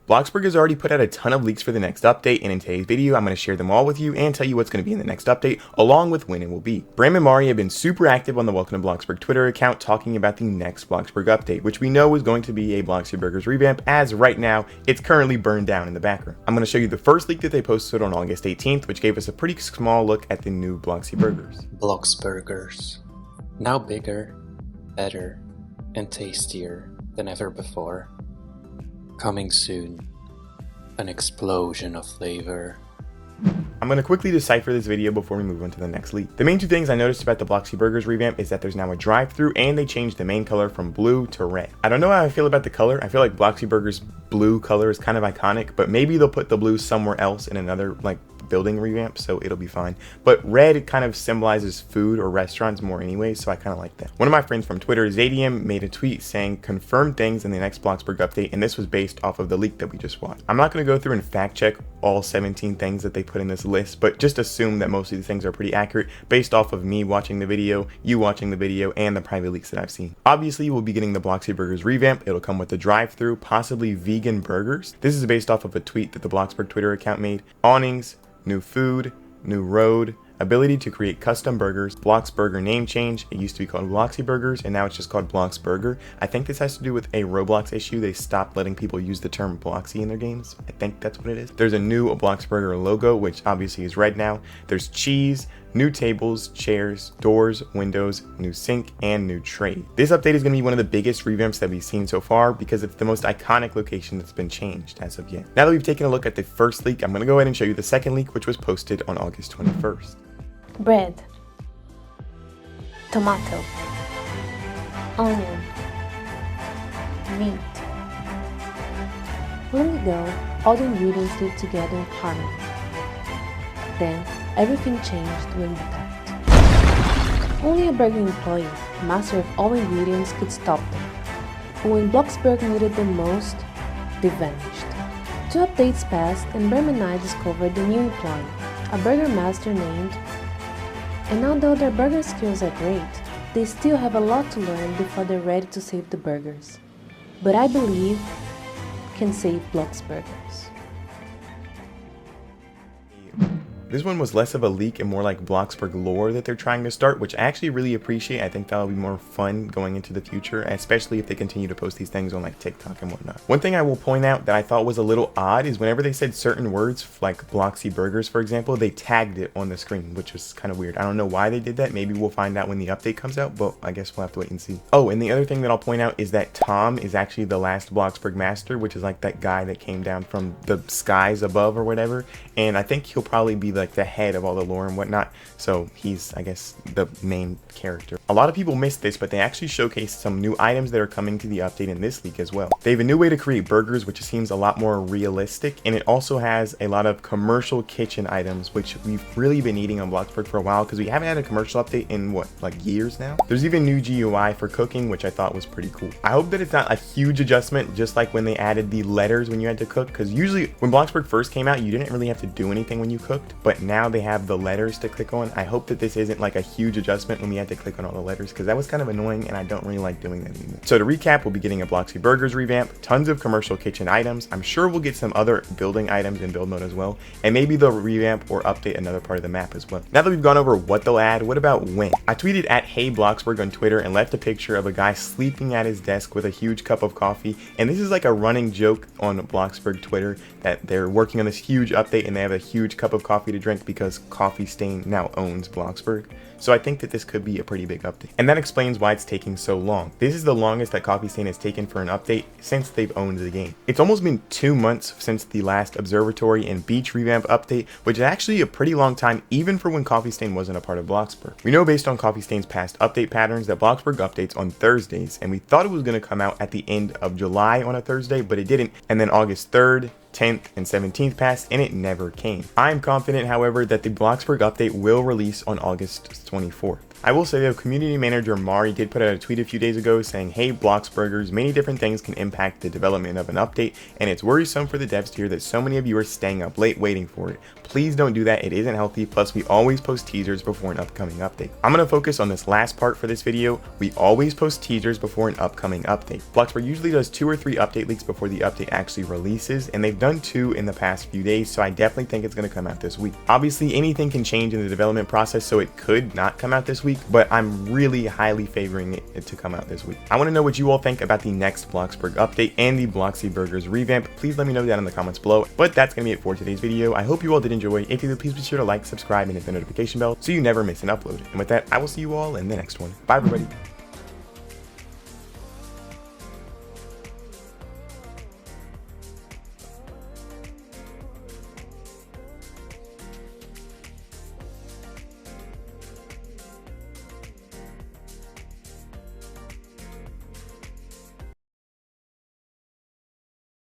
Bloxburg has already put out a ton of leaks for the next update, and in today's video I'm going to share them all with you and tell you what's going to be in the next update, along with when it will be. Bram and Mari have been super active on the Welcome to Bloxburg Twitter account talking about the next Bloxburg update, which we know is going to be a Blox Burgers revamp, as right now it's currently burned down in the background. I'm going to show you the first leak that they posted on August 18th, which gave us a pretty small look at the new Blox Burgers. Blox Burgers. Now bigger, better, and tastier than ever before. Coming soon. An explosion of flavor. I'm going to quickly decipher this video before we move on to the next leak. The main two things I noticed about the Blox Burgers revamp is that there's now a drive-thru and they changed the main color from blue to red. I don't know how I feel about the color. I feel like Blox Burgers blue color is kind of iconic, but maybe they'll put the blue somewhere else in another building revamp, so it'll be fine. But red kind of symbolizes food or restaurants more anyway, so I kind of like that. One of my friends from Twitter, Zadium, made a tweet saying confirmed things in the next Bloxburg update, and this was based off of the leak that we just watched. I'm not going to go through and fact check all 17 things that they put in this list, but just assume that most of these things are pretty accurate based off of me watching the video, you watching the video, and the private leaks that I've seen. Obviously, we'll be getting the Blox Burgers revamp. It'll come with the drive-thru, possibly vegan burgers. This is based off of a tweet that the Bloxburg Twitter account made. Awnings, new food, new road, ability to create custom burgers, Blox Burger name change. It used to be called Bloxy Burgers and now it's just called Blox Burger. I think this has to do with a Roblox issue. They stopped letting people use the term Bloxy in their games. I think that's what it is. There's a new Blox Burger logo, which obviously is red now. There's cheese, new tables, chairs, doors, windows, new sink, and new tray. This update is going to be one of the biggest revamps that we've seen so far because it's the most iconic location that's been changed as of yet. Now that we've taken a look at the first leak, I'm going to go ahead and show you the second leak, which was posted on August 21st. Bread, tomato, onion, meat. Long ago, all the ingredients lived together in harmony. Then, everything changed when we attacked. Only a burger employee, master of all ingredients, could stop them. But when Bloxburg needed them most, they vanished. 2 updates passed and Bram and I discovered the new employee, a burger master named. And although their burger skills are great, they still have a lot to learn before they're ready to save the burgers. But I believe can save Blox Burgers. This one was less of a leak and more like Bloxburg lore that they're trying to start, which I actually really appreciate. I think that'll be more fun going into the future, especially if they continue to post these things on like TikTok and whatnot. One thing I will point out that I thought was a little odd is whenever they said certain words, like Bloxy Burgers, for example, they tagged it on the screen, which was kind of weird. I don't know why they did that. Maybe we'll find out when the update comes out, but I guess we'll have to wait and see. Oh, and the other thing that I'll point out is that Tom is actually the last Bloxburg master, which is like that guy that came down from the skies above or whatever. And I think he'll probably be like the head of all the lore and whatnot, so he's, I guess, the main character. A lot of people missed this, but they actually showcased some new items that are coming to the update in this leak as well. They have a new way to create burgers, which seems a lot more realistic, and it also has a lot of commercial kitchen items, which we've really been needing on Bloxburg for a while because we haven't had a commercial update in what, like years now. There's even new GUI for cooking, which I thought was pretty cool. I hope that it's not a huge adjustment, just like when they added the letters when you had to cook, because usually when Bloxburg first came out, you didn't really have to do anything when you cooked, but now they have the letters to click on. I hope that this isn't like a huge adjustment when we had to click on all the letters, because that was kind of annoying and I don't really like doing that anymore. So to recap, we'll be getting a Bloxy Burgers revamp, tons of commercial kitchen items. I'm sure we'll get some other building items in build mode as well, and maybe they'll revamp or update another part of the map as well. Now that we've gone over what they'll add, what about when? I tweeted at Hey Bloxburg on Twitter and left a picture of a guy sleeping at his desk with a huge cup of coffee, and this is like a running joke on Bloxburg Twitter that they're working on this huge update and they have a huge cup of coffee to drink because Coffee Stain now owns Bloxburg. So I think that this could be a pretty big update. And that explains why it's taking so long. This is the longest that Coffee Stain has taken for an update since they've owned the game. It's almost been 2 months since the last Observatory and Beach revamp update, which is actually a pretty long time even for when Coffee Stain wasn't a part of Bloxburg. We know based on Coffee Stain's past update patterns that Bloxburg updates on Thursdays, and we thought it was going to come out at the end of July on a Thursday, but it didn't. And then August 3rd, 10th, and 17th passed and it never came. I'm confident, however, that the Bloxburg update will release on August 24th. I will say though, community manager Mari did put out a tweet a few days ago saying, hey Blox Burgers, many different things can impact the development of an update, and it's worrisome for the devs to hear that so many of you are staying up late waiting for it. Please don't do that, it isn't healthy, plus we always post teasers before an upcoming update. I'm going to focus on this last part for this video. We always post teasers before an upcoming update. Bloxburg usually does 2 or 3 update leaks before the update actually releases, and they've done 2 in the past few days, so I definitely think it's going to come out this week. Obviously anything can change in the development process, so it could not come out this week, but I'm really highly favoring it to come out this week. I want to know what you all think about the next Bloxburg update and the Bloxy Burgers revamp. Please let me know down in the comments below, but that's going to be it for today's video. I hope you all did enjoy. If you did, please be sure to like, subscribe, and hit the notification bell so you never miss an upload. And with that, I will see you all in the next one. Bye everybody.